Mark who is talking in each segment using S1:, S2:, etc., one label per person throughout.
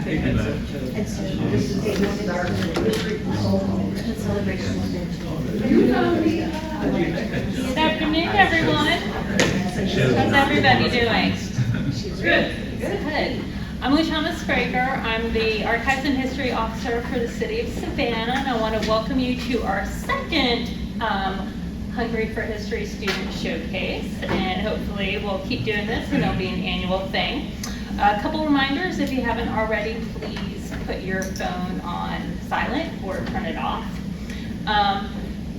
S1: And so this is our history consultant celebration.
S2: Good afternoon, everyone. How's everybody doing? Good. I'm Luciana Spraker. I'm the Archives and History Officer for the City of Savannah, and I want to welcome you to our second Hungry for History Student Showcase, and hopefully we'll keep doing this and it'll be an annual thing. A couple reminders, if you haven't already, please put your phone on silent or turn it off.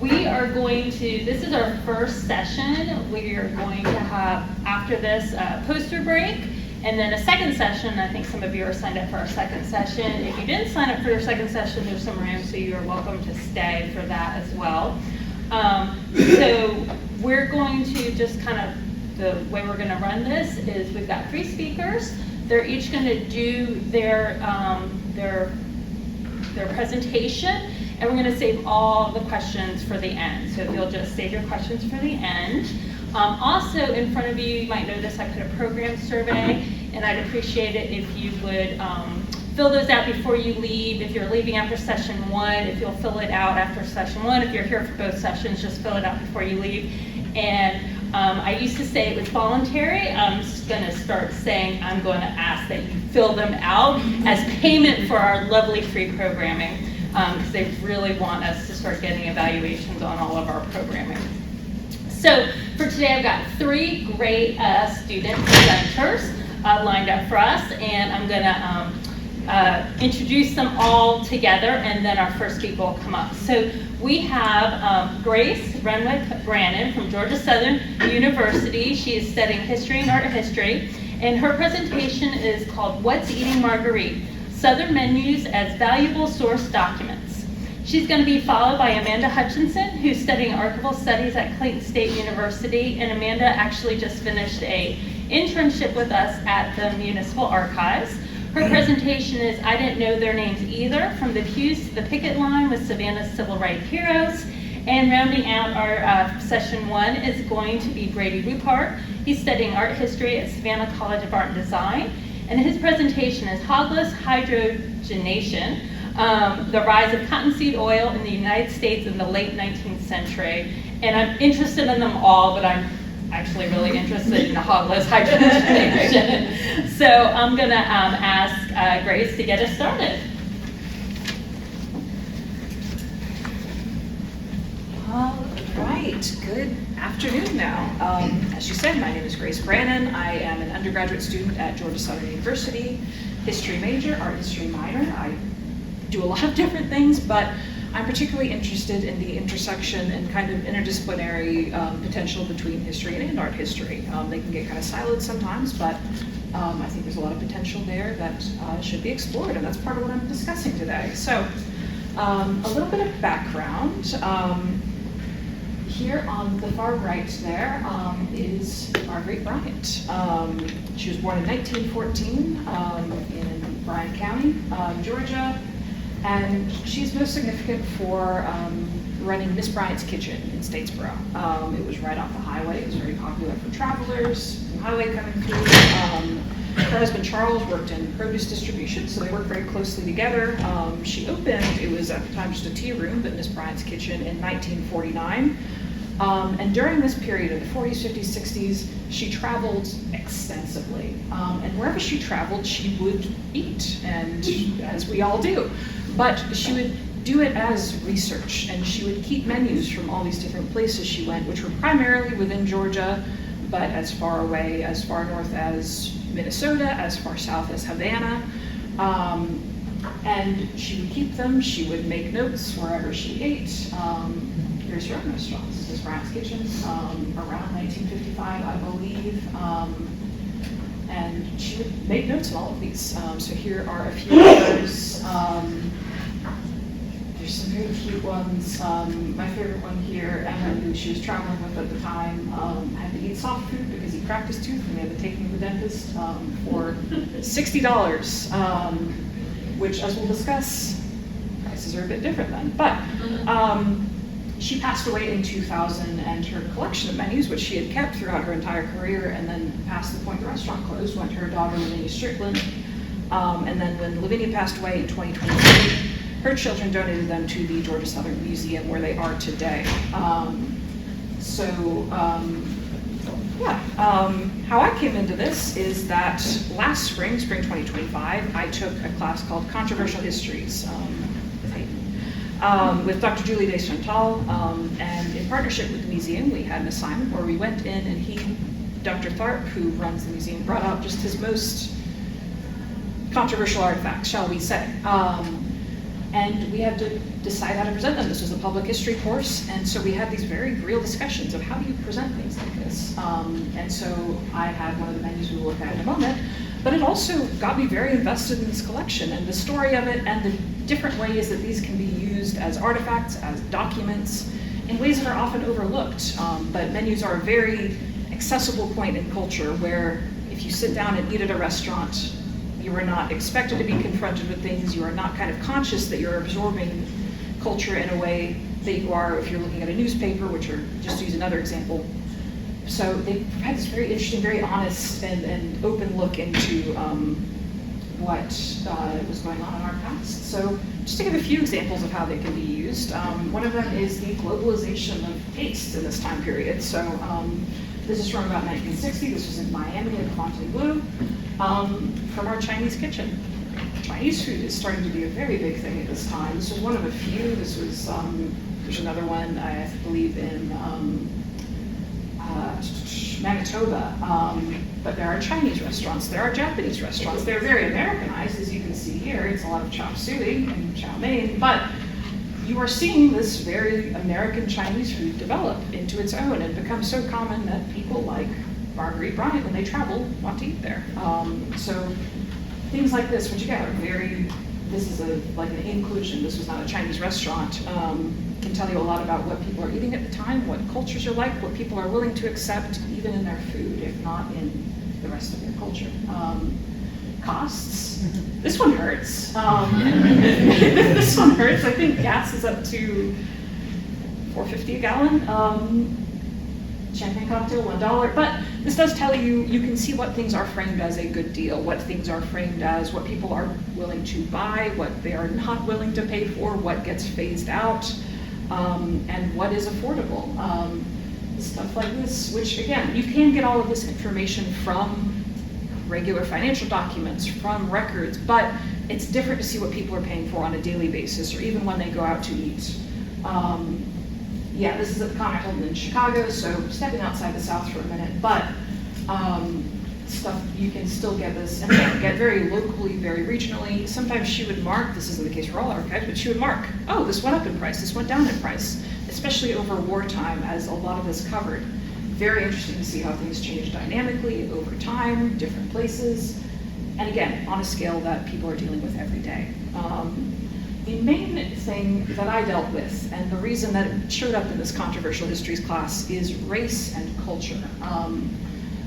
S2: We are going to, this is our first session. We are going to have, after this, a poster break, and then a second session. I think some of you are signed up for our second session. If you didn't sign up for your second session, there's some room, so you are welcome to stay for that as well. So we're going to just kind of, the way we're going to run this is we've got 3 speakers. They're each going to do their presentation, and we're going to save all the questions for the end. So if you'll just save your questions for the end. Also in front of you, you might notice I put a program survey, and I'd appreciate it if you would fill those out before you leave. If you're leaving after session 1, if you'll fill it out after session 1. If you're here for both sessions, just fill it out before you leave. And I used to say it was voluntary. I'm just going to start saying I'm going to ask that you fill them out as payment for our lovely free programming, because they really want us to start getting evaluations on all of our programming. So for today, I've got 3 great student presenters lined up for us, and I'm going to introduce them all together, and then our first speaker will come up. So we have Grace Renwick Brannen from Georgia Southern University. She is studying history and art history, and her presentation is called What's Eating Marguerite? Southern Menus as Valuable Source Documents. She's going to be followed by Amanda Hutchinson, who's studying archival studies at Clayton State University, and Amanda actually just finished an internship with us at the Municipal Archives. Her presentation is I Didn't Know Their Names Either, From the Pews to the Picket Line with Savannah's Civil Rights Heroes. And rounding out our session 1 is going to be Brady Rupard. He's studying art history at Savannah College of Art and Design. And his presentation is Hogless, Hydrogenation, the Rise of Cottonseed Oil in the United States in the late 19th century. And I'm interested in them all, but I'm actually really interested in the Hogless hydrogenation. So I'm going to ask Grace to get us started.
S3: All right, good afternoon now. As you said, my name is Grace Brannen. I am an undergraduate student at Georgia Southern University, history major, art history minor. I do a lot of different things, but I'm particularly interested in the intersection and kind of interdisciplinary potential between history and art history. They can get kind of siloed sometimes, but I think there's a lot of potential there that should be explored, and that's part of what I'm discussing today. So a little bit of background. Here on the far right there is Marguerite Bryant. She was born in 1914 in Bryan County, Georgia. And she's most significant for running Miss Bryant's Kitchen in Statesboro. It was right off the highway. It was very popular for travelers, the highway coming through. Her husband Charles worked in produce distribution, so they worked very closely together. She opened, it was at the time just a tea room, but Miss Bryant's Kitchen in 1949. And during this period of the 40s, 50s, 60s, she traveled extensively. And wherever she traveled, she would eat, and as we all do. But she would do it as research, and she would keep menus from all these different places she went, which were primarily within Georgia, but as far away, as far north as Minnesota, as far south as Savannah. And she would keep them, she would make notes wherever she ate. Here's her own restaurants, Miss Bryant's Kitchen, around 1955, I believe. And she would make notes on all of these. So here are a few others. There's some very cute ones. My favorite one here, Emma, who she was traveling with at the time, had to eat soft food because he cracked his tooth and they had to take him to the dentist for $60, which, as we'll discuss, prices are a bit different then. But she passed away in 2000, and her collection of menus, which she had kept throughout her entire career, and then past the point the restaurant closed, went to her daughter, Linnea Strickland, And then when Lavinia passed away in 2023, her children donated them to the Georgia Southern Museum where they are today. How I came into this is that last spring 2025, I took a class called Controversial Histories with Dr. Julie Deschantal, and in partnership with the museum, we had an assignment where we went in and Dr. Tharp, who runs the museum, brought out just his most controversial artifacts, shall we say. And we had to decide how to present them. This was a public history course, and so we had these very real discussions of how do you present things like this. And so I had one of the menus we will look at in a moment, but it also got me very invested in this collection and the story of it and the different ways that these can be used as artifacts, as documents, in ways that are often overlooked. But menus are a very accessible point in culture where if you sit down and eat at a restaurant, you are not expected to be confronted with things. You are not kind of conscious that you're absorbing culture in a way that you are if you're looking at a newspaper, which are, just to use another example. So they had this very interesting, very honest and open look into what was going on in our past. So just to give a few examples of how they can be used, one of them is the globalization of taste in this time period. So this is from about 1960. This was in Miami at Fontainebleau, from our Chinese kitchen. Chinese food is starting to be a very big thing at this time. This was one of a few. This was, there's another one, I believe, in Manitoba. But there are Chinese restaurants, there are Japanese restaurants. They're very Americanized, as you can see here. It's a lot of chop suey and chow mein, but you are seeing this very American Chinese food develop into its own and become so common that people like Marguerite, Brannen, when they travel, want to eat there. So things like this, which again are this is like an inclusion. This was not a Chinese restaurant. Can tell you a lot about what people are eating at the time, what cultures are like, what people are willing to accept, even in their food, if not in the rest of their culture. Costs. This one hurts. This one hurts. I think gas is up to $4.50 a gallon. Champagne cocktail, $1. But this does tell you, you can see what things are framed as a good deal, what things are framed as, what people are willing to buy, what they are not willing to pay for, what gets phased out, and what is affordable. Stuff like this, which again, you can get all of this information from regular financial documents, from records, but it's different to see what people are paying for on a daily basis, or even when they go out to eat. This is at the Comic Hilton in Chicago, so stepping outside the South for a minute, but stuff, you can still get this, and again, get very locally, very regionally. Sometimes she would mark, this isn't the case for all archives, but she would mark, oh, this went up in price, this went down in price, especially over wartime, as a lot of this covered. Very interesting to see how things change dynamically over time, different places, and again, on a scale that people are dealing with every day. The main thing that I dealt with, and the reason that it showed up in this controversial histories class, is race and culture.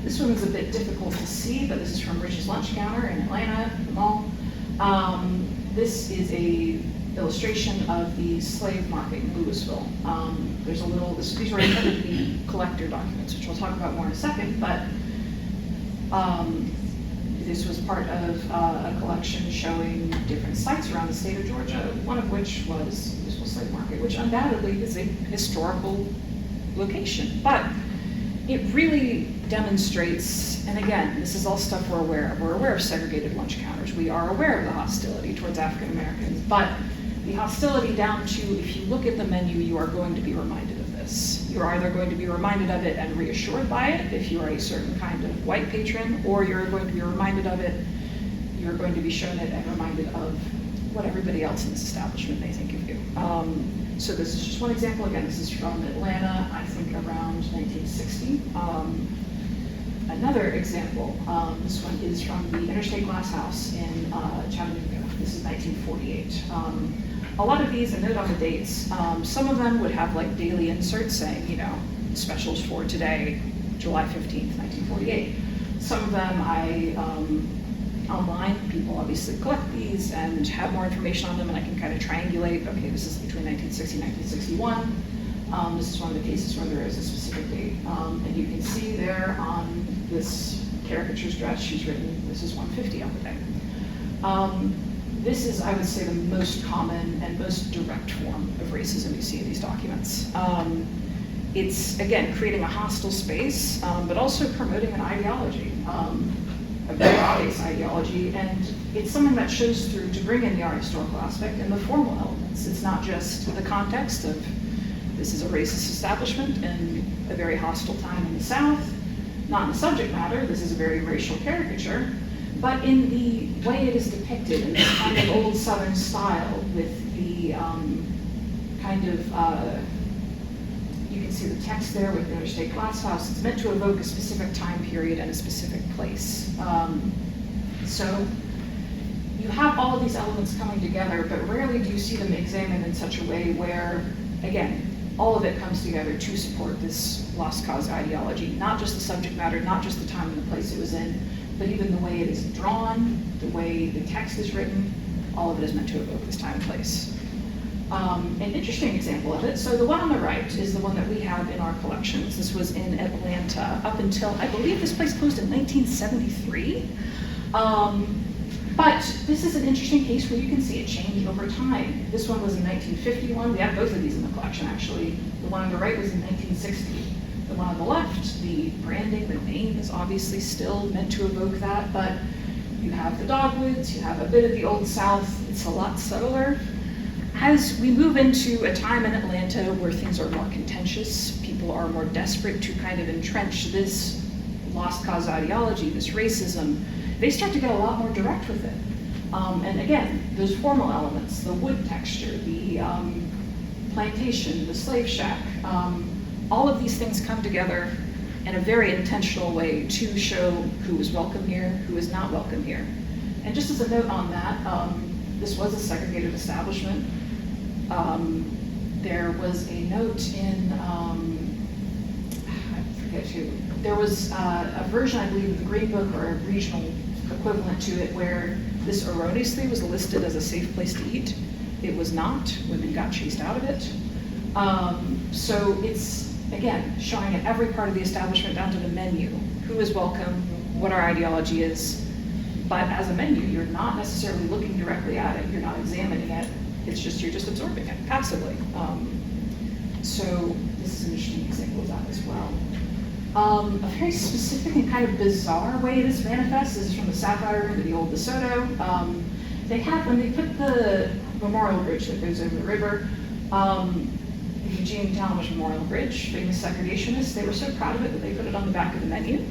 S3: This one is a bit difficult to see, but this is from Rich's Lunch Counter in Atlanta, the mall. This is a illustration of the slave market in Louisville. There's a little, these were intended to be collector documents, which we'll talk about more in a second, but this was part of a collection showing different sites around the state of Georgia, one of which was Louisville Slave Market, which undoubtedly is a historical location. But it really demonstrates, and again, this is all stuff we're aware of. We're aware of segregated lunch counters. We are aware of the hostility towards African Americans, but the hostility down to, if you look at the menu, you are going to be reminded of this. You're either going to be reminded of it and reassured by it if you are a certain kind of white patron, or you're going to be reminded of it, you're going to be shown it and reminded of what everybody else in this establishment may think of you. So this is just one example. Again, this is from Atlanta, I think around 1960. Another example, this one is from the Interstate Glass House in Chattanooga. This is 1948. A lot of these, and note on the dates, some of them would have like daily inserts saying, you know, specials for today, July 15th, 1948. Some of them online, people obviously collect these and have more information on them, and I can kind of triangulate, okay, this is between 1960 and 1961. This is one of the cases where there is a specific date. And you can see there on this caricature's dress, she's written, this is 150 on the day. This is, I would say, the most common and most direct form of racism you see in these documents. It's, again, creating a hostile space, but also promoting an ideology, a very obvious ideology, and it's something that shows through to bring in the art historical aspect and the formal elements. It's not just the context of this is a racist establishment in a very hostile time in the South, not in the subject matter, this is a very racial caricature, but in the way it is depicted in this kind of old Southern style with the kind of, you can see the text there with the interstate glass house. It's meant to evoke a specific time period and a specific place. So you have all of these elements coming together, but rarely do you see them examined in such a way where, again, all of it comes together to support this lost cause ideology, not just the subject matter, not just the time and the place it was in, but even the way it is drawn, the way the text is written, all of it is meant to evoke this time and place. An interesting example of it, so the one on the right is the one that we have in our collections. This was in Atlanta up until, I believe this place closed in 1973. But this is an interesting case where you can see it change over time. This one was in 1951. We have both of these in the collection, actually. The one on the right was in 1960. The one on the left, the branding, the name is obviously still meant to evoke that, but you have the dogwoods, you have a bit of the Old South. It's a lot subtler. As we move into a time in Atlanta where things are more contentious, people are more desperate to kind of entrench this lost cause ideology, this racism, they start to get a lot more direct with it. And again, those formal elements, the wood texture, the plantation, the slave shack, all of these things come together in a very intentional way to show who is welcome here, who is not welcome here. And just as a note on that, this was a segregated establishment. There was a note in, I forget who, there was a version, I believe, of the Green Book or a regional equivalent to it where this erroneously was listed as a safe place to eat. It was not. Women got chased out of it. So it's, again, showing at every part of the establishment down to the menu, who is welcome, what our ideology is. But as a menu, you're not necessarily looking directly at it, you're not examining it, it's just, you're just absorbing it passively. So this is an interesting example of that as well. A very specific and kind of bizarre way this manifests is from the Sapphire Room to the Old DeSoto. They had, when they put the memorial bridge that goes over the river, the Eugene Talmadge Memorial Bridge, famous segregationists, they were so proud of it that they put it on the back of the menu.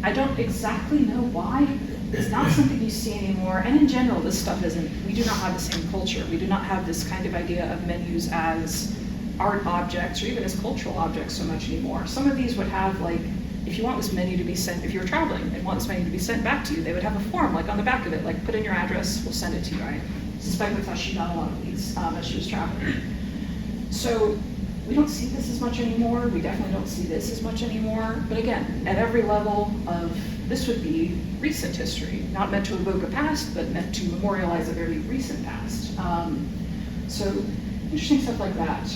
S3: I don't exactly know why. It's not something you see anymore, and in general, this stuff isn't, we do not have the same culture. We do not have this kind of idea of menus as art objects or even as cultural objects so much anymore. Some of these would have, like, if you want this menu to be sent, if you were traveling and want this menu to be sent back to you, they would have a form like on the back of it, like put in your address, we'll send it to you. I suspect that's how she got a lot of these as she was traveling. So we don't see this as much anymore. We definitely don't see this as much anymore. But again, at every level of, this would be recent history, not meant to evoke a past, but meant to memorialize a very recent past. So interesting stuff like that.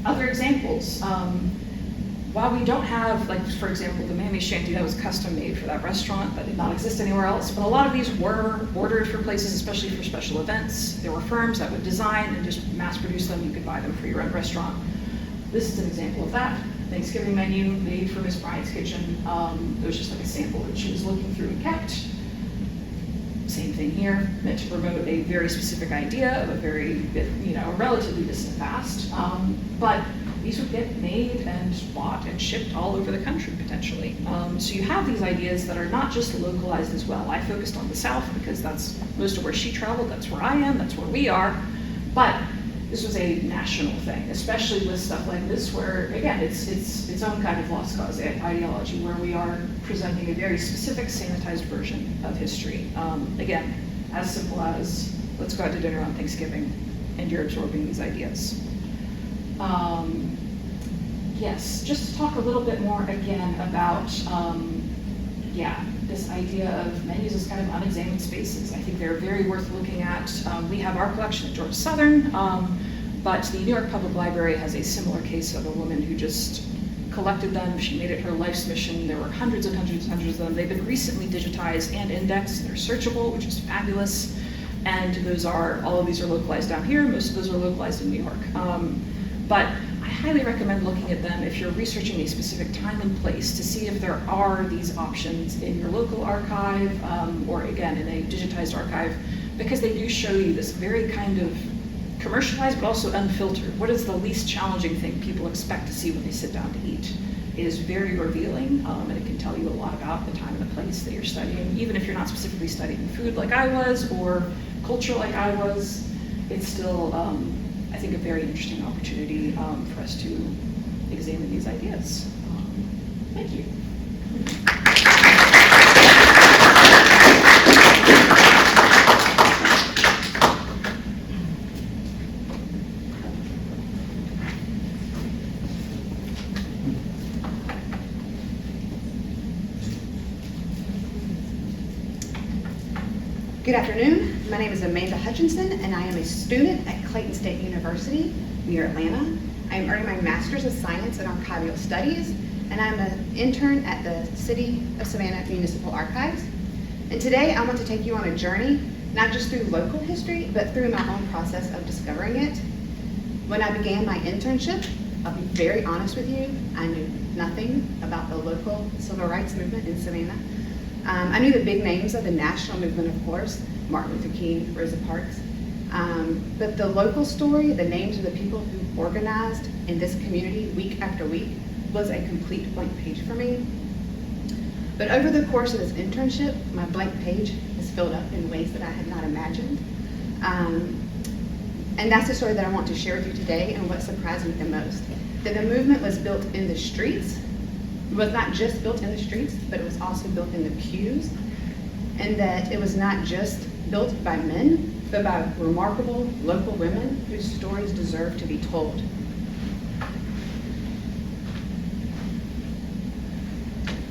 S3: Other examples, while we don't have, like, for example, the Mammy Shanty that was custom made for that restaurant that did not exist anywhere else, but a lot of these were ordered for places, especially for special events. There were firms that would design and just mass produce them. You could buy them for your own restaurant. This is an example of that. Thanksgiving menu made for Miss Bryant's kitchen. It was just like a sample that she was looking through and kept. Same thing here, meant to promote a very specific idea of a very, a relatively distant past. But these would get made and bought and shipped all over the country potentially. So you have these ideas that are not just localized as well. I focused on the South because that's most of where she traveled, that's where I am, that's where we are. But this was a national thing, especially with stuff like this where, again, it's its own kind of lost cause ideology where we are presenting a very specific sanitized version of history. Again, as simple as, let's go out to dinner on Thanksgiving and you're absorbing these ideas. Yes, just to talk a little bit more again about, this idea of menus as kind of unexamined spaces. I think they're very worth looking at. We have our collection at Georgia Southern, but the New York Public Library has a similar case of a woman who just collected them. She made it her life's mission. There were hundreds and hundreds and hundreds of them. They've been recently digitized and indexed. They're searchable, which is fabulous. And all of these are localized down here. Most of those are localized in New York. But I highly recommend looking at them if you're researching a specific time and place to see if there are these options in your local archive or again in a digitized archive, because they do show you this very kind of commercialized but also unfiltered. What is the least challenging thing people expect to see when they sit down to eat? It is very revealing, and it can tell you a lot about the time and the place that you're studying. Even if you're not specifically studying food like I was, or culture like I was, it's still, I think, a very interesting opportunity for us to examine these ideas. Thank you.
S4: Good afternoon. My name is Amanda Hutchinson, and I am a student at Clayton State University near Atlanta. I am earning my Master's of Science in Archival Studies, and I'm an intern at the City of Savannah Municipal Archives. And today I want to take you on a journey, not just through local history, but through my own process of discovering it. When I began my internship, I'll be very honest with you, I knew nothing about the local civil rights movement in Savannah. I knew the big names of the national movement, of course, Martin Luther King, Rosa Parks. But the local story, the names of the people who organized in this community week after week, was a complete blank page for me. But over the course of this internship, my blank page has filled up in ways that I had not imagined. And that's the story that I want to share with you today, and what surprised me the most. That the movement was built in the streets. It was not just built in the streets, but it was also built in the pews, and that it was not just built by men, but by remarkable local women whose stories deserve to be told.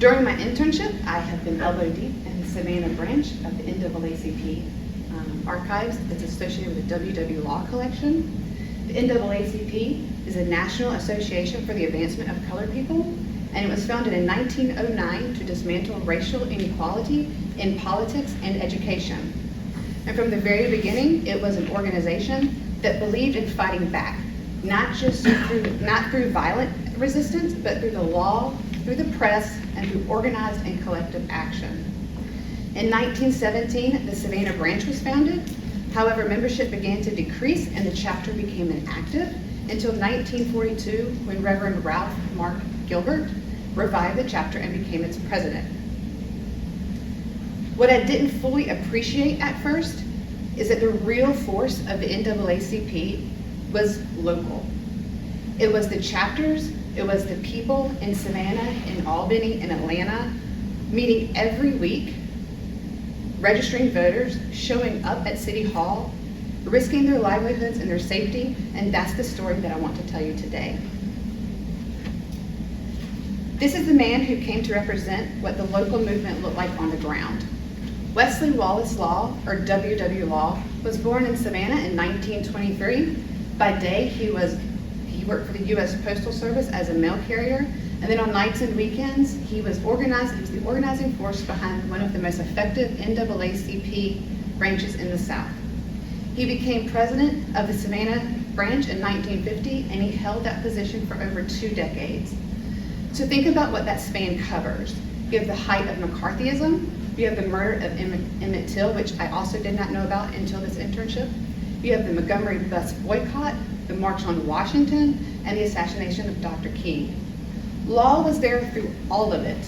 S4: During my internship, I have been elbow deep in the Savannah branch of the NAACP archives that's associated with the W.W. Law Collection. The NAACP is a national association for the advancement of colored people, and it was founded in 1909 to dismantle racial inequality in politics and education. And from the very beginning, it was an organization that believed in fighting back, not through violent resistance, but through the law, through the press, and through organized and collective action. In 1917, the Savannah branch was founded. However, membership began to decrease and the chapter became inactive until 1942, when Reverend Ralph Mark Gilbert revived the chapter and became its president. What I didn't fully appreciate at first is that the real force of the NAACP was local. It was the chapters, it was the people in Savannah, in Albany, in Atlanta, meeting every week, registering voters, showing up at City Hall, risking their livelihoods and their safety, and that's the story that I want to tell you today. This is the man who came to represent what the local movement looked like on the ground. Wesley Wallace Law, or W.W. Law, was born in Savannah in 1923. By day, he worked for the U.S. Postal Service as a mail carrier, and then on nights and weekends, he was the organizing force behind one of the most effective NAACP branches in the South. He became president of the Savannah branch in 1950, and he held that position for over 2 decades. So think about what that span covers. You have the height of McCarthyism, you have the murder of Emmett Till, which I also did not know about until this internship. You have the Montgomery bus boycott, the March on Washington, and the assassination of Dr. King. Law was there through all of it.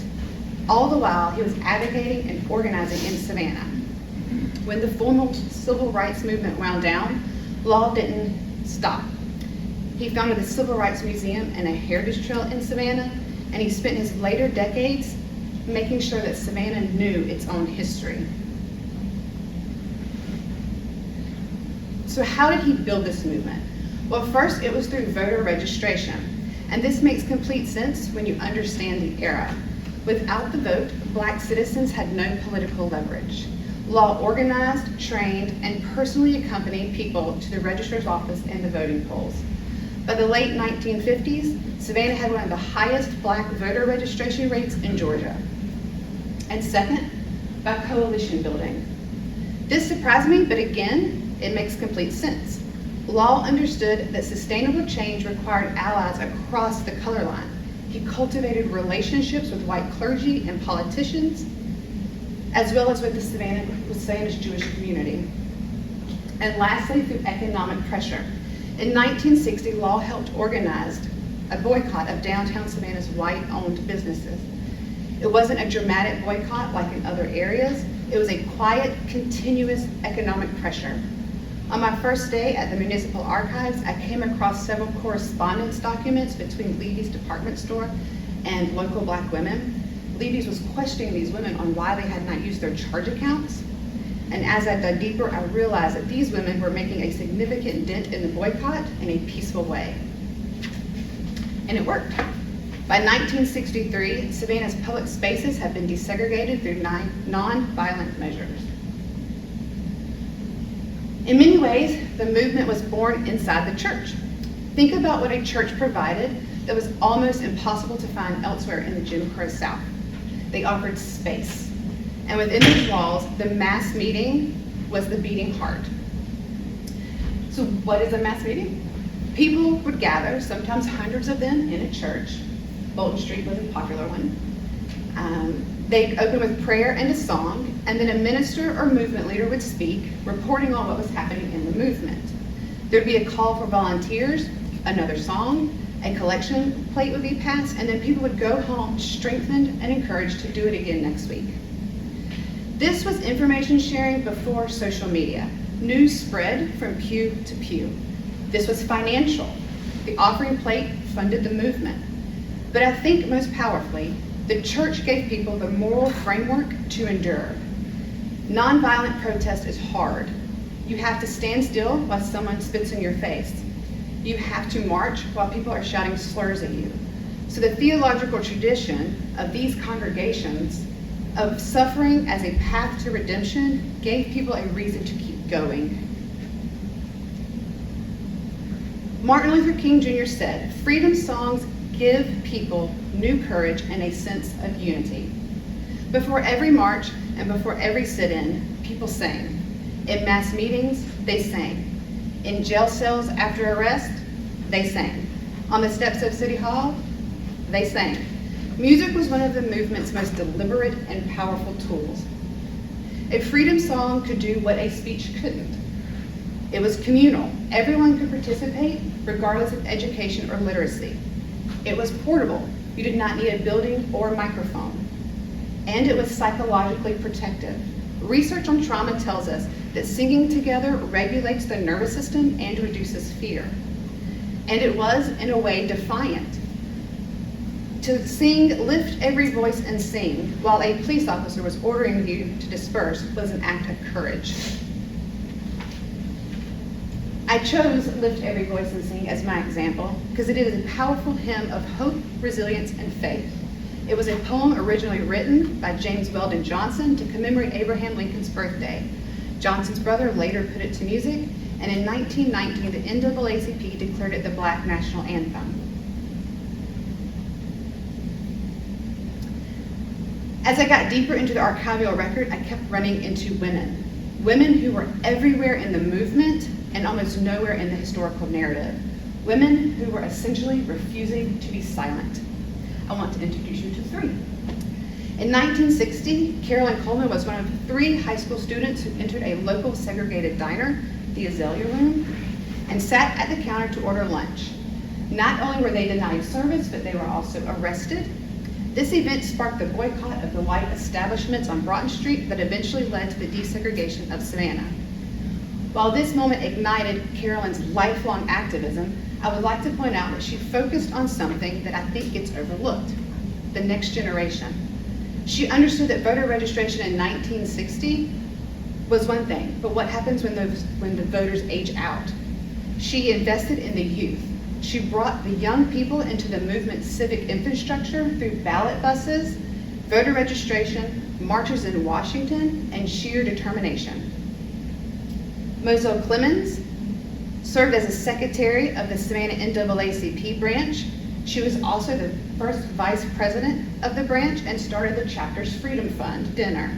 S4: All the while, he was advocating and organizing in Savannah. When the formal civil rights movement wound down, Law didn't stop. He founded the Civil Rights Museum and a heritage trail in Savannah, and he spent his later decades making sure that Savannah knew its own history. So how did he build this movement? Well, first it was through voter registration, and this makes complete sense when you understand the era. Without the vote, Black citizens had no political leverage. Law organized, trained, and personally accompanied people to the registrar's office and the voting polls. By the late 1950s, Savannah had one of the highest black voter registration rates in Georgia. And second, by coalition building. This surprised me, but again, it makes complete sense. Law understood that sustainable change required allies across the color line. He cultivated relationships with white clergy and politicians, as well as with Savannah's Jewish community. And lastly, through economic pressure. In 1960, Law helped organize a boycott of downtown Savannah's white-owned businesses. It wasn't a dramatic boycott like in other areas. It was a quiet, continuous economic pressure. On my first day at the Municipal Archives, I came across several correspondence documents between Levy's department store and local black women. Levy's was questioning these women on why they had not used their charge accounts. And as I dug deeper, I realized that these women were making a significant dent in the boycott in a peaceful way. And it worked. By 1963, Savannah's public spaces have been desegregated through non-violent measures. In many ways, the movement was born inside the church. Think about what a church provided that was almost impossible to find elsewhere in the Jim Crow South. They offered space. And within these walls, the mass meeting was the beating heart. So what is a mass meeting? People would gather, sometimes hundreds of them, in a church. Bolton Street was a popular one. They'd open with prayer and a song, and then a minister or movement leader would speak, reporting on what was happening in the movement. There'd be a call for volunteers, another song, a collection plate would be passed, and then people would go home strengthened and encouraged to do it again next week. This was information sharing before social media. News spread from pew to pew. This was financial. The offering plate funded the movement. But I think most powerfully, the church gave people the moral framework to endure. Nonviolent protest is hard. You have to stand still while someone spits in your face. You have to march while people are shouting slurs at you. So the theological tradition of these congregations of suffering as a path to redemption gave people a reason to keep going. Martin Luther King Jr. said, "Freedom songs give people new courage and a sense of unity." Before every march and before every sit-in, people sang. In mass meetings, they sang. In jail cells after arrest, they sang. On the steps of City Hall, they sang. Music was one of the movement's most deliberate and powerful tools. A freedom song could do what a speech couldn't. It was communal. Everyone could participate, regardless of education or literacy. It was portable. You did not need a building or a microphone. And it was psychologically protective. Research on trauma tells us that singing together regulates the nervous system and reduces fear. And it was, in a way, defiant. To sing, lift every voice and sing, while a police officer was ordering you to disperse, was an act of courage. I chose Lift Every Voice and Sing as my example because it is a powerful hymn of hope, resilience, and faith. It was a poem originally written by James Weldon Johnson to commemorate Abraham Lincoln's birthday. Johnson's brother later put it to music, and in 1919, the NAACP declared it the Black National Anthem. As I got deeper into the archival record, I kept running into women. Women who were everywhere in the movement and almost nowhere in the historical narrative. Women who were essentially refusing to be silent. I want to introduce you to three. In 1960, Carolyn Coleman was one of 3 high school students who entered a local segregated diner, the Azalea Room, and sat at the counter to order lunch. Not only were they denied service, but they were also arrested. This event sparked the boycott of the white establishments on Broughton Street that eventually led to the desegregation of Savannah. While this moment ignited Carolyn's lifelong activism, I would like to point out that she focused on something that I think gets overlooked, the next generation. She understood that voter registration in 1960 was one thing, but what happens when the voters age out? She invested in the youth. She brought the young people into the movement's civic infrastructure through ballot buses, voter registration, marches in Washington, and sheer determination. Moselle Clemens served as a secretary of the Savannah NAACP branch. She was also the first vice president of the branch and started the chapter's Freedom Fund dinner.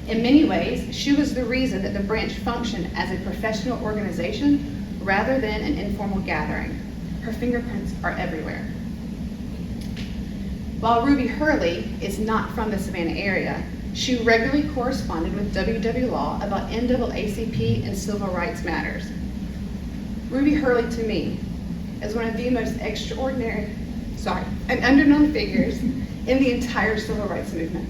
S4: In many ways, she was the reason that the branch functioned as a professional organization rather than an informal gathering. Her fingerprints are everywhere. While Ruby Hurley is not from the Savannah area, she regularly corresponded with WW Law about NAACP and civil rights matters. Ruby Hurley, to me, is one of the most extraordinary, and underknown figures in the entire civil rights movement.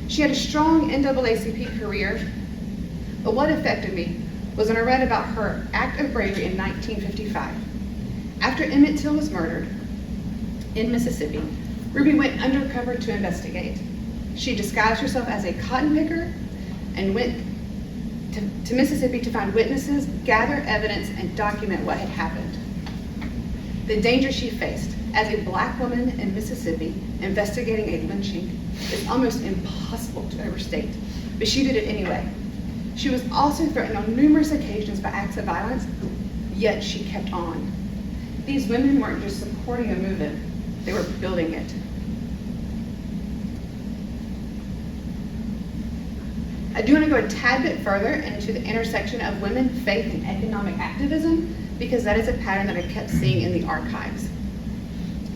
S4: She had a strong NAACP career, but what affected me was when I read about her act of bravery in 1955. After Emmett Till was murdered in Mississippi, Ruby went undercover to investigate. She disguised herself as a cotton picker and went to Mississippi to find witnesses, gather evidence, and document what had happened. The danger she faced as a black woman in Mississippi investigating a lynching is almost impossible to overstate, but she did it anyway. She was also threatened on numerous occasions by acts of violence, yet she kept on. These women weren't just supporting a movement, they were building it. I do want to go a tad bit further into the intersection of women, faith, and economic activism, because that is a pattern that I kept seeing in the archives.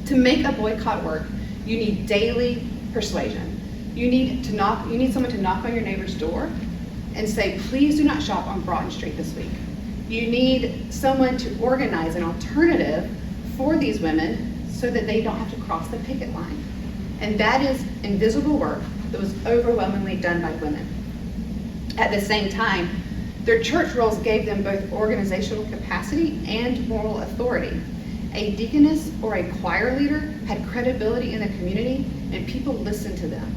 S4: To make a boycott work, you need daily persuasion. You need someone to knock on your neighbor's door and say, please do not shop on Broughton Street this week. You need someone to organize an alternative for these women so that they don't have to cross the picket line. And that is invisible work that was overwhelmingly done by women. At the same time, their church roles gave them both organizational capacity and moral authority. A deaconess or a choir leader had credibility in the community, and people listened to them.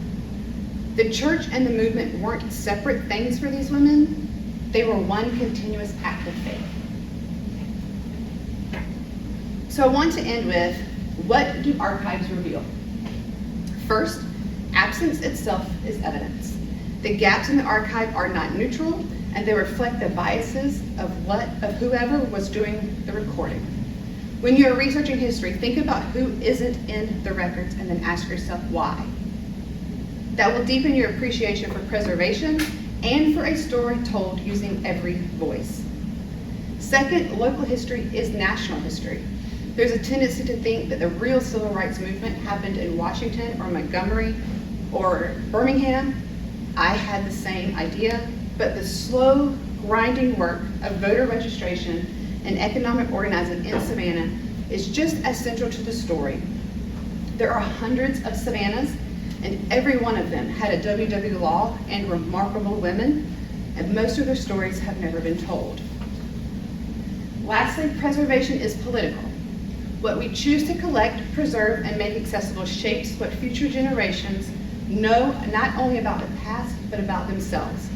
S4: The church and the movement weren't separate things for these women. They were one continuous act of faith. So I want to end with, what do archives reveal? First, absence itself is evidence. The gaps in the archive are not neutral, and they reflect the biases of whoever was doing the recording. When you're researching history, think about who isn't in the records and then ask yourself why. That will deepen your appreciation for preservation and for a story told using every voice. Second, local history is national history. There's a tendency to think that the real civil rights movement happened in Washington or Montgomery or Birmingham. I had the same idea, but the slow, grinding work of voter registration and economic organizing in Savannah is just as central to the story. There are hundreds of Savannahs, and every one of them had a WW Law and remarkable women, and most of their stories have never been told. Lastly, preservation is political. What we choose to collect, preserve, and make accessible shapes what future generations know not only about the past, but about themselves.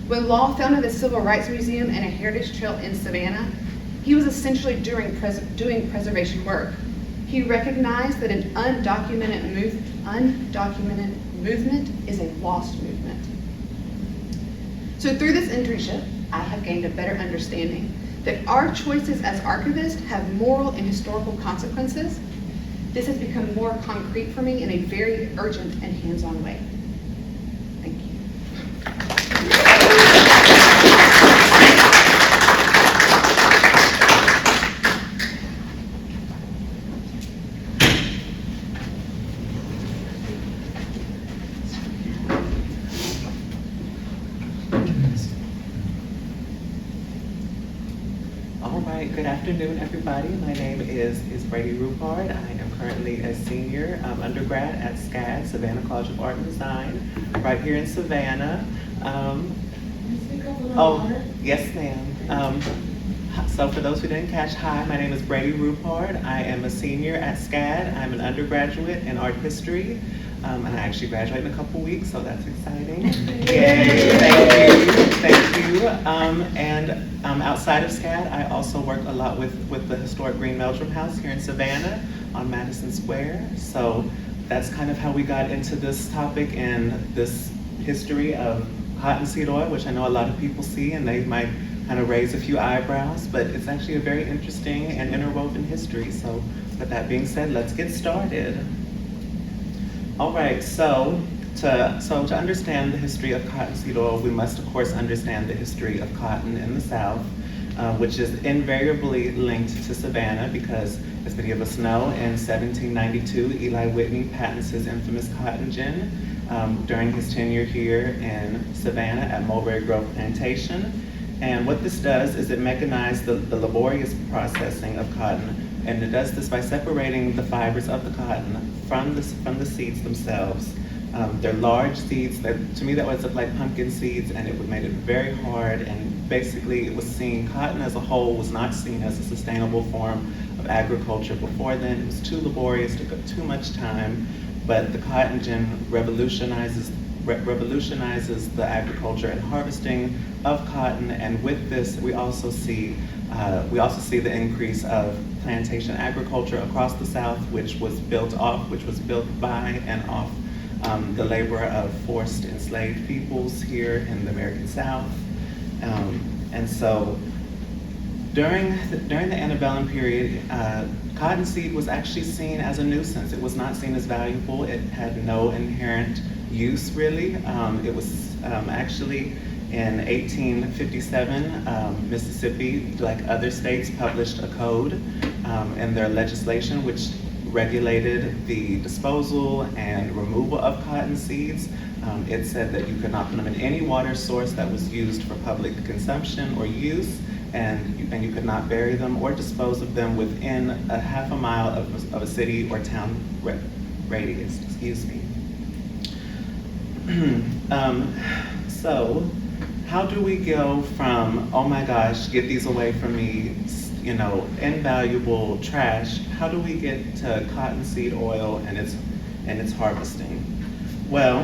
S4: When Law founded the Civil Rights Museum and a heritage trail in Savannah, he was essentially doing preservation work. He recognized that an undocumented movement is a lost movement. So through this internship, I have gained a better understanding that our choices as archivists have moral and historical consequences. This has become more concrete for me in a very urgent and hands-on way. Thank you.
S5: All right, good afternoon, everybody. My name is Brady Rupard. I am currently a senior undergrad at SCAD, Savannah College of Art and Design, right here in Savannah. Yes, ma'am. So for those who didn't catch, hi, my name is Brady Rupard. I am a senior at SCAD. I'm an undergraduate in art history. And I actually graduate in a couple weeks, so that's exciting. Yay, thank you. And outside of SCAD, I also work a lot with the historic Green Meldrum House here in Savannah on Madison Square. So that's kind of how we got into this topic and this history of cottonseed oil, which I know a lot of people see and they might kind of raise a few eyebrows, but it's actually a very interesting and interwoven history. So with that being said, let's get started. All right, so to understand the history of cottonseed oil, we must of course understand the history of cotton in the South, which is invariably linked to Savannah because, as many of us know, in 1792, Eli Whitney patents his infamous cotton gin during his tenure here in Savannah at Mulberry Grove Plantation. And what this does is it mechanized the laborious processing of cotton, and it does this by separating the fibers of the cotton from the seeds themselves. They're large seeds that, to me, that would look like pumpkin seeds, and it would made it very hard. And basically, it was seen, cotton as a whole was not seen as a sustainable form of agriculture before then. It was too laborious, took up too much time. But the cotton gin revolutionizes the agriculture and harvesting of cotton, and with this, we also see the increase of plantation agriculture across the South, which was built by and off the labor of forced enslaved peoples here in the American South. And so during the antebellum period, cottonseed was actually seen as a nuisance. It was not seen as valuable. It had no inherent use, really. It was actually in 1857, Mississippi, like other states, published a code in their legislation which regulated the disposal and removal of cotton seeds. It said that you could not put them in any water source that was used for public consumption or use, and you could not bury them or dispose of them within a half a mile of a city or town radius. Excuse me. So how do we go from, oh my gosh, get these away from me, you know, invaluable trash, how do we get to cottonseed oil and its harvesting? Well,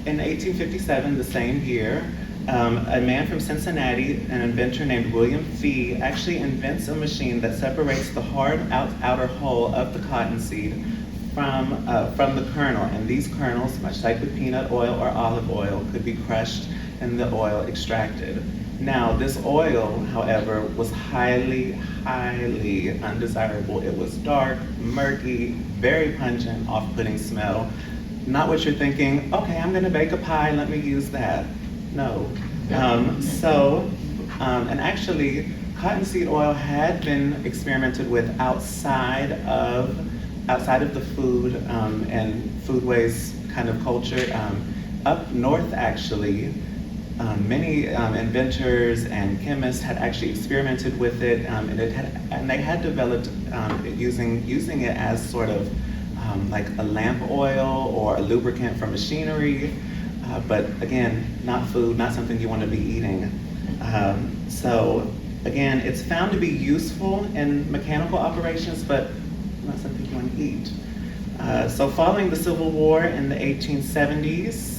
S5: in 1857, the same year, a man from Cincinnati, an inventor named William Fee, actually invents a machine that separates the hard outer hull of the cottonseed from the kernel. And these kernels, much like with peanut oil or olive oil, could be crushed and the oil extracted. Now, this oil, however, was highly, highly undesirable. It was dark, murky, very pungent, off-putting smell. Not what you're thinking, okay, I'm gonna bake a pie, let me use that. No. And actually, cottonseed oil had been experimented with outside of the food and foodways kind of culture. Up north, actually, many inventors and chemists had actually experimented with it, and they had developed using it as sort of like a lamp oil or a lubricant for machinery, but again, not food, not something you want to be eating. So again, it's found to be useful in mechanical operations, but not something you want to eat. So following the Civil War in the 1870s,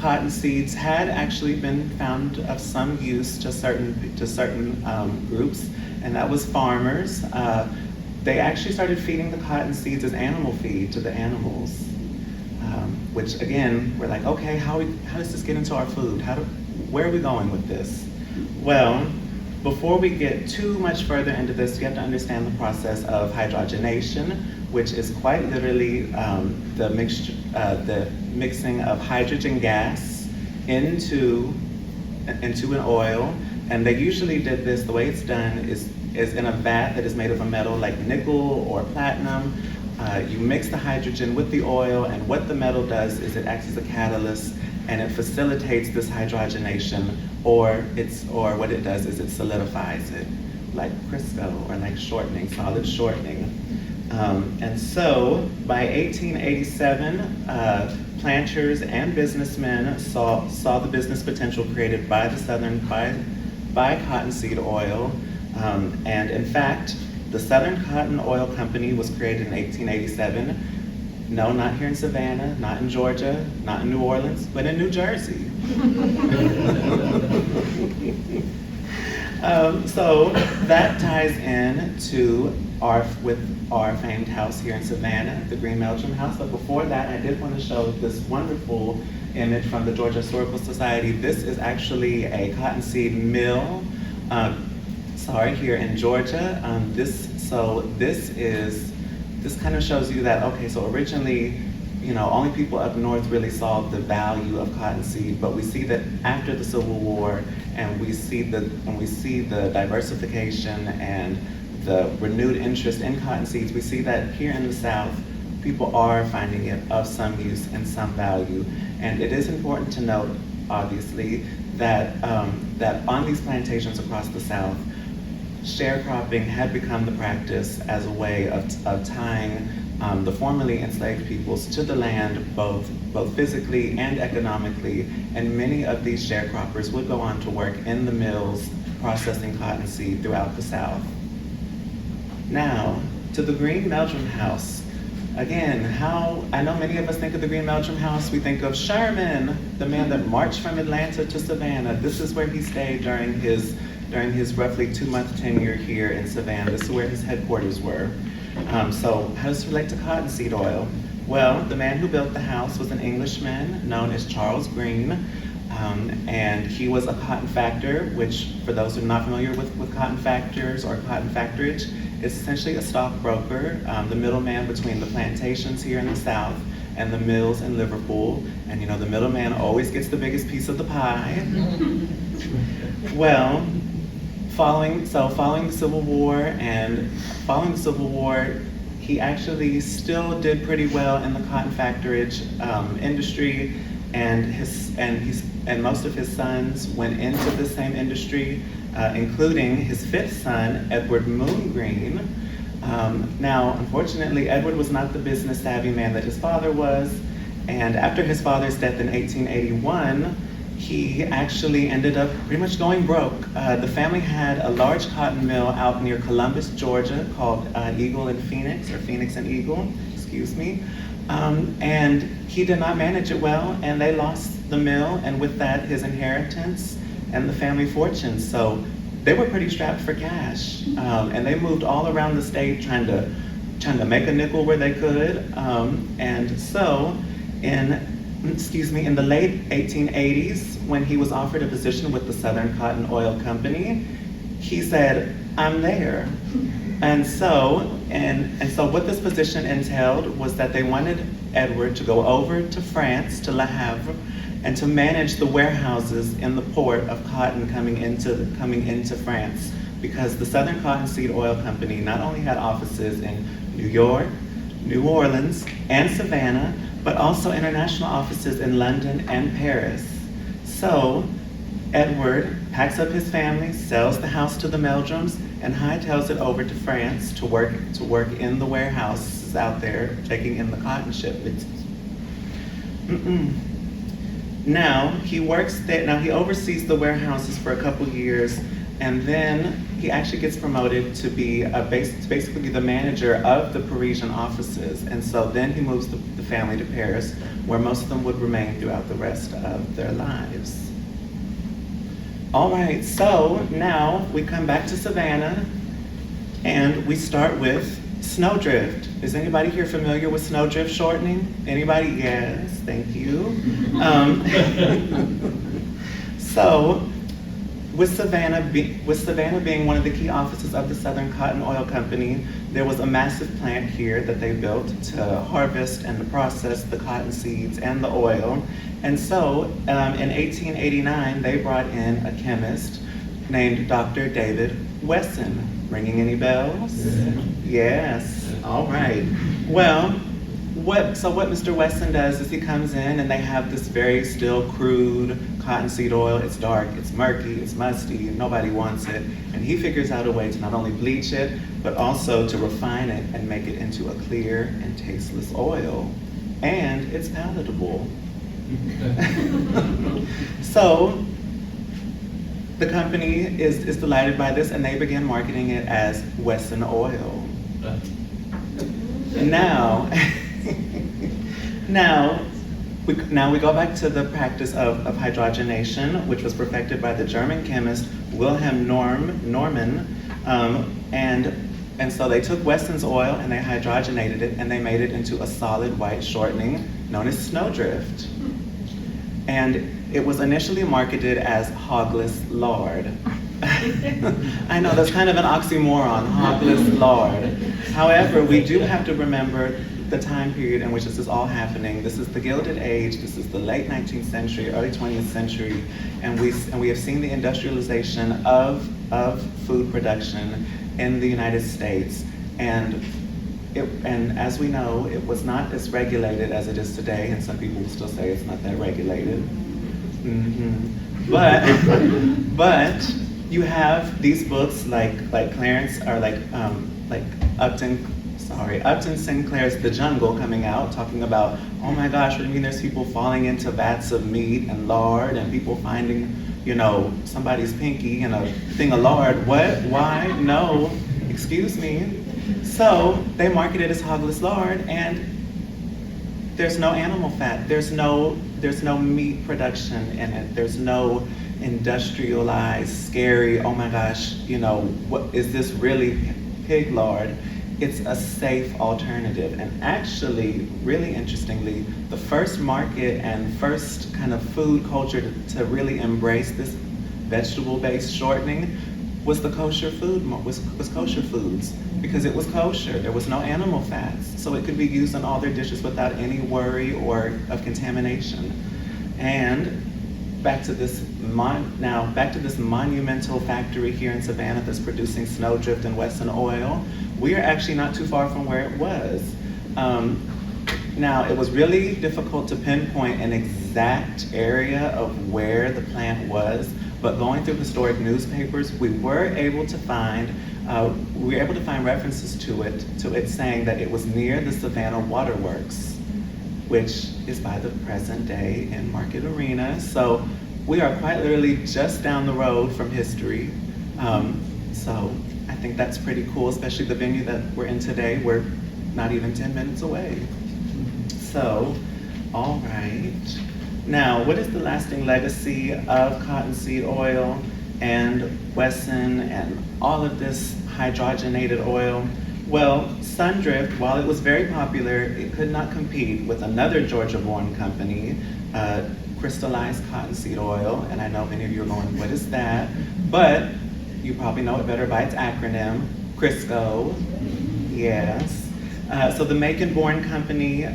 S5: cotton seeds had actually been found of some use to certain groups, and that was farmers. They actually started feeding the cotton seeds as animal feed to the animals, which again, we're like, okay, how does this get into our food? Where are we going with this? Well, before we get too much further into this, you have to understand the process of hydrogenation, which is quite literally the mixing of hydrogen gas into an oil. And they usually did this, the way it's done is in a vat that is made of a metal like nickel or platinum. You mix the hydrogen with the oil, and what the metal does is it acts as a catalyst, and it facilitates this hydrogenation, or what it does is it solidifies it, like Crisco, or like shortening, solid shortening. And so by 1887, planters and businessmen saw the business potential created by by cottonseed oil. And in fact, the Southern Cotton Oil Company was created in 1887. No, not here in Savannah, not in Georgia, not in New Orleans, but in New Jersey. So that ties in to our famed house here in Savannah, the Green Meldrum House. But before that, I did want to show this wonderful image from the Georgia Historical Society. This is actually a cottonseed mill, here in Georgia. This kind of shows you that, okay, so originally, only people up north really saw the value of cottonseed, but we see that after the Civil War, and we see the diversification and the renewed interest in cottonseeds, we see that here in the South, people are finding it of some use and some value. And it is important to note, obviously, that on these plantations across the South, sharecropping had become the practice as a way of tying the formerly enslaved peoples to the land, both physically and economically, and many of these sharecroppers would go on to work in the mills processing cottonseed throughout the South. Now, to the Green Meldrum House. Again, I know many of us think of the Green Meldrum House, we think of Sherman, the man that marched from Atlanta to Savannah. This is where he stayed during his roughly 2-month tenure here in Savannah. This is where his headquarters were. So how does it relate to cottonseed oil? Well, the man who built the house was an Englishman known as Charles Green, and he was a cotton factor, which for those who are not familiar with cotton factors or cotton factorage, is essentially a stockbroker, the middleman between the plantations here in the South and the mills in Liverpool. And the middleman always gets the biggest piece of the pie. Well, following the Civil War, he actually still did pretty well in the cotton factorage industry, and most of his sons went into the same industry, including his 5th son, Edward Moon Green. Now, unfortunately, Edward was not the business savvy man that his father was, and after his father's death in 1881, he actually ended up pretty much going broke. The family had a large cotton mill out near Columbus, Georgia, called Eagle and Phoenix, or Phoenix and Eagle, excuse me. And he did not manage it well, and they lost the mill, and with that, his inheritance and the family fortune. So they were pretty strapped for cash, and they moved all around the state trying to make a nickel where they could. And so in the late 1880s, when he was offered a position with the Southern Cotton Oil Company, he said, "I'm there." And so what this position entailed was that they wanted Edward to go over to France, to Le Havre, and to manage the warehouses in the port of cotton coming into France, because the Southern Cottonseed Oil Company not only had offices in New York, New Orleans, and Savannah, but also international offices in London and Paris. So Edward packs up his family, sells the house to the Meldrums, and hightails it over to France to work in the warehouses out there, taking in the cotton shipments. Now he works there. Now he oversees the warehouses for a couple years, and then he actually gets promoted to be basically the manager of the Parisian offices. And so then he moves the family to Paris, where most of them would remain throughout the rest of their lives. All right, so now we come back to Savannah, and we start with snowdrift. Is anybody here familiar with snowdrift shortening? Anybody? Yes, thank you. So, with Savannah being one of the key offices of the Southern Cotton Oil Company, there was a massive plant here that they built to harvest and to process the cotton seeds and the oil. And so, in 1889, they brought in a chemist named Dr. David Wesson. Ringing any bells? Yes. All right. Well, what Mr. Wesson does is he comes in, and they have this very still crude cottonseed oil. It's dark, it's murky, it's musty, nobody wants it. And he figures out a way to not only bleach it, but also to refine it and make it into a clear and tasteless oil. And it's palatable. So the company is delighted by this, and they begin marketing it as Wesson Oil. Now we go back to the practice of hydrogenation, which was perfected by the German chemist Wilhelm Norman, and And so they took Weston's oil and they hydrogenated it and they made it into a solid white shortening known as Snowdrift. And it was initially marketed as Hogless lard. I know, that's kind of an oxymoron, Hogless lard. However, we do have to remember the time period in which this is all happening. This is the Gilded Age, this is the late 19th century, early 20th century, and we have seen the industrialization of food production in the United States. And as we know, it was not as regulated as it is today, and some people will still say it's not that regulated. But you have these books like Clarence, or like Upton Sinclair's The Jungle coming out, talking about, oh my gosh, what do you mean there's people falling into vats of meat and lard and people finding, you know, somebody's pinky in a thing of lard? What? Why? No. Excuse me. So they market it as Hogless lard, and there's no animal fat. There's no meat production in it. There's no industrialized, scary, oh my gosh, you know, what is this really pig lard? It's a safe alternative. And actually, really interestingly, the first market and first kind of food culture to really embrace this vegetable-based shortening was the kosher food, was kosher foods, because it was kosher. There was no animal fats, so it could be used in all their dishes without any worry or of contamination. And back to this monumental factory here in Savannah that's producing Snowdrift and Wesson oil. We are actually not too far from where it was. Now, it was really difficult to pinpoint an exact area of where the plant was, but going through historic newspapers, we were able to find references to it saying that it was near the Savannah Waterworks, which is by the present day in Market Arena. So we are quite literally just down the road from history. So I think that's pretty cool, especially the venue that we're in today. We're not even 10 minutes away. So, all right. Now, what is the lasting legacy of cottonseed oil and Wesson and all of this hydrogenated oil? Well, Sundrift, while it was very popular, it could not compete with another Georgia-born company, crystallized cottonseed oil. And I know many of you are going, what is that? But you probably know it better by its acronym, Crisco. Yes. So the Macon-born company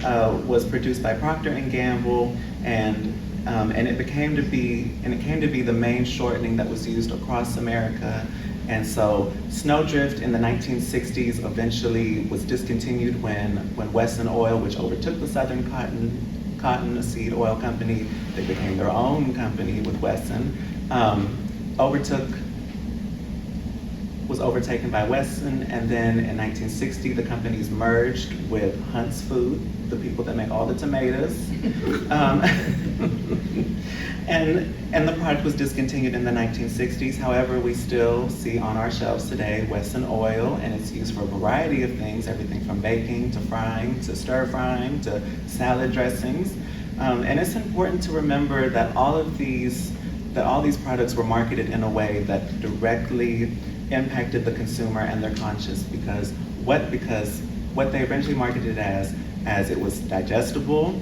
S5: was produced by Procter & Gamble, and it came to be the main shortening that was used across America. And so Snowdrift in the 1960s eventually was discontinued when Wesson Oil, which overtook the Southern Cottonseed Oil Company, they became their own company with Wesson, was overtaken by Wesson, and then in 1960 the companies merged with Hunt's Food, the people that make all the tomatoes, and the product was discontinued in the 1960s. However, we still see on our shelves today Wesson oil, and it's used for a variety of things, everything from baking to frying to stir frying to salad dressings, and it's important to remember that all these products were marketed in a way that directly impacted the consumer and their conscience, because what they eventually marketed as it was digestible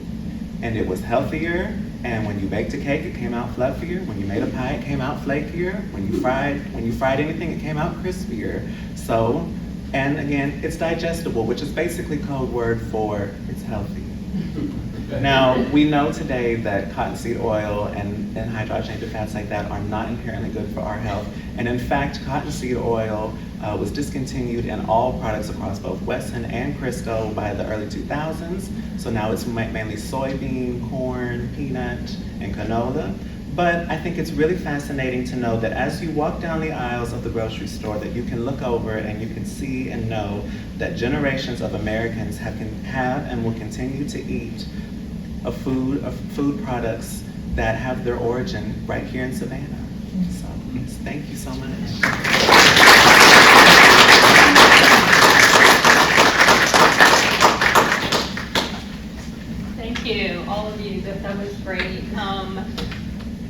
S5: and it was healthier, and when you baked a cake it came out fluffier, when you made a pie it came out flakier, when you fried anything it came out crispier. So, and again, it's digestible, which is basically code word for it's healthy. Now, we know today that cottonseed oil and hydrogenated fats like that are not inherently good for our health. And in fact, cottonseed oil was discontinued in all products across both Wesson and Crisco by the early 2000s. So now it's mainly soybean, corn, peanut, and canola. But I think it's really fascinating to know that as you walk down the aisles of the grocery store, that you can look over and you can see and know that generations of Americans have and will continue to eat of food products that have their origin right here in Savannah. So, yes, thank you so much.
S2: Thank you, all of you. That was great.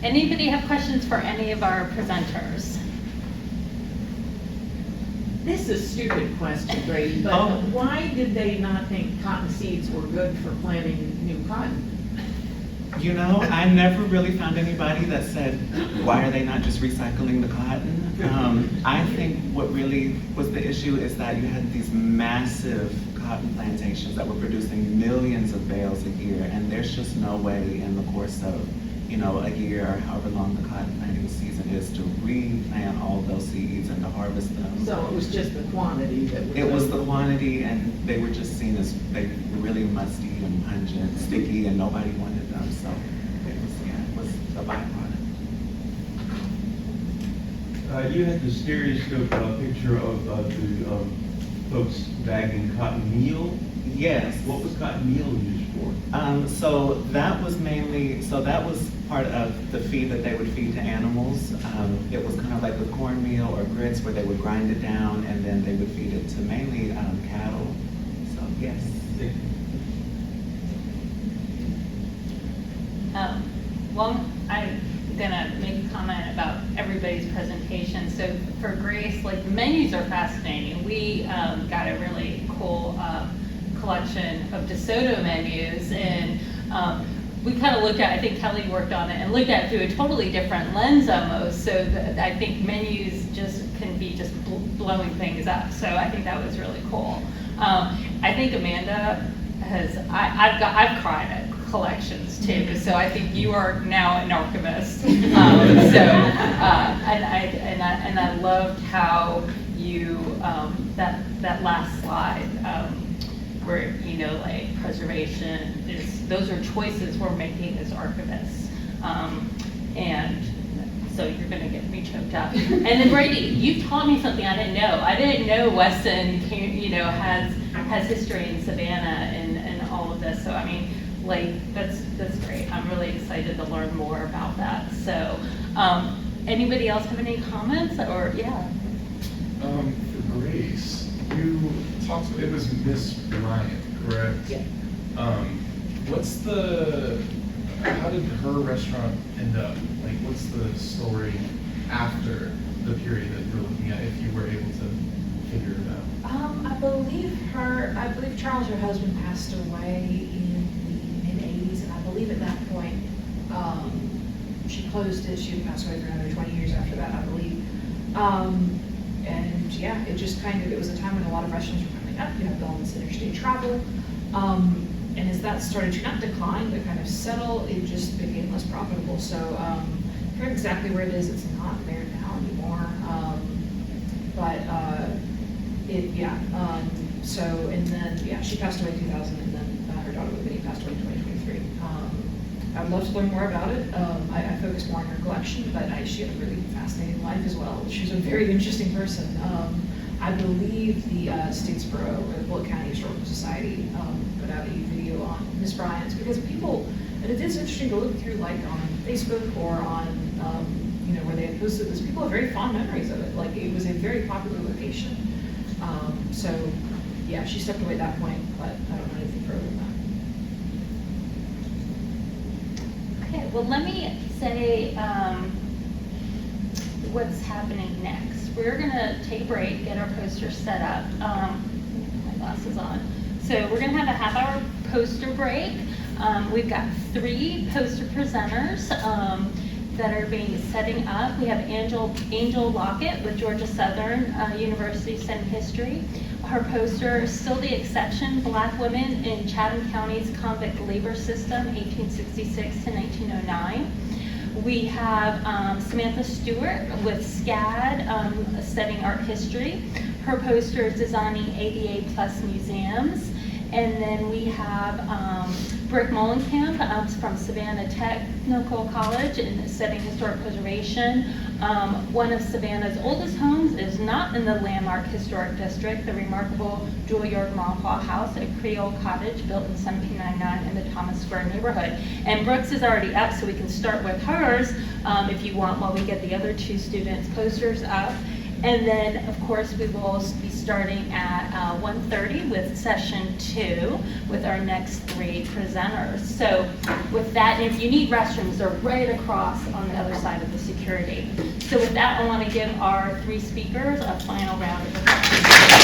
S2: Anybody have questions for any of our presenters?
S6: This is a stupid question, Brady, but
S5: Oh.
S6: why did they not think cotton seeds were good for planting new cotton?
S5: You know, I never really found anybody that said, why are they not just recycling the cotton? I think what really was the issue is that you had these massive cotton plantations that were producing millions of bales a year, and there's just no way in the course of, you know, a year or however long the cotton planting season is to replant all those seeds and to harvest them.
S6: So it was just the quantity that was.
S5: It was the quantity, and they were just seen as they were really musty and pungent, sticky, and nobody wanted them. So it was a byproduct.
S7: You had the stereoscope picture of the folks bagging cotton meal.
S5: Yes.
S7: What was cotton meal used for?
S5: So that was part of the feed that they would feed to animals. It was kind of like with cornmeal or grits where they would grind it down and then they would feed it to mainly cattle. So yes.
S2: Well, I'm gonna make a comment about everybody's presentation. So for Grace, like the menus are fascinating. We got a really cool collection of DeSoto menus, and we kind of looked at, I think Kelly worked on it, and looked at it through a totally different lens almost. So I think menus just can be just blowing things up. So I think that was really cool. I think Amanda has, I've cried at collections too, so I think you are now an archivist. And I loved how you that last slide where like preservation is, those are choices we're making as archivists, and so you're going to get me choked up. And then Brady, you taught me something I didn't know. I didn't know Weston has history in Savannah and all of this. So I mean, like that's great. I'm really excited to learn more about that. So anybody else have any comments or yeah?
S8: For Grace, you talked, it was Miss Bryant, correct?
S6: Yeah.
S8: How did her restaurant end up? Like, what's the story after the period that you're looking at, if you were able to figure it out?
S3: I believe Charles, her husband, passed away in the mid-'80s, and I believe at that point, she closed it. She had passed away for another 20 years after that, I believe. And yeah, it just it was a time when a lot of restaurants were coming up, going this interstate travel. And as that started to not decline, but kind of settle, it just became less profitable. So I forget exactly where it is. It's not there now anymore. And then, she passed away in 2000, and then her daughter, Whitney, passed away in 2023. I'd love to learn more about it. I focused more on her collection, but she had a really fascinating life as well. She was a very interesting person. I believe the Statesboro or the Bullitt County Historical Society put out a video on Miss Bryant's, because people, and it is interesting to look through like on Facebook or on where they had posted this, people have very fond memories of it. Like it was a very popular location. So yeah, she stepped away at that point, but I don't know anything further than that.
S2: Okay, well let me say what's happening next. We're gonna take a break, get our posters set up. My glasses on. So we're gonna have a half-hour poster break. We've got 3 poster presenters that are setting up. We have Angel Lockett with Georgia Southern University studying history. Her poster is Still the Exception, Black Women in Chatham County's Convict Labor System, 1866 to 1909. We have Samantha Stewart with SCAD studying art history. Her poster is Designing ADA Plus Museums. And then we have Brick Mullenkamp from Savannah Technical College and studying historic preservation. One of Savannah's oldest homes is not in the landmark historic district, the remarkable Juilliard Maurepas House, a Creole cottage built in 1799 in the Thomas Square neighborhood. And Brooks is already up, so we can start with hers if you want, while we get the other 2 students' posters up. And then, of course, we will be starting at 1:30 with session 2 with our next 3 presenters. So with that, if you need restrooms, they're right across on the other side of the security. So with that, I want to give our three speakers a final round of applause.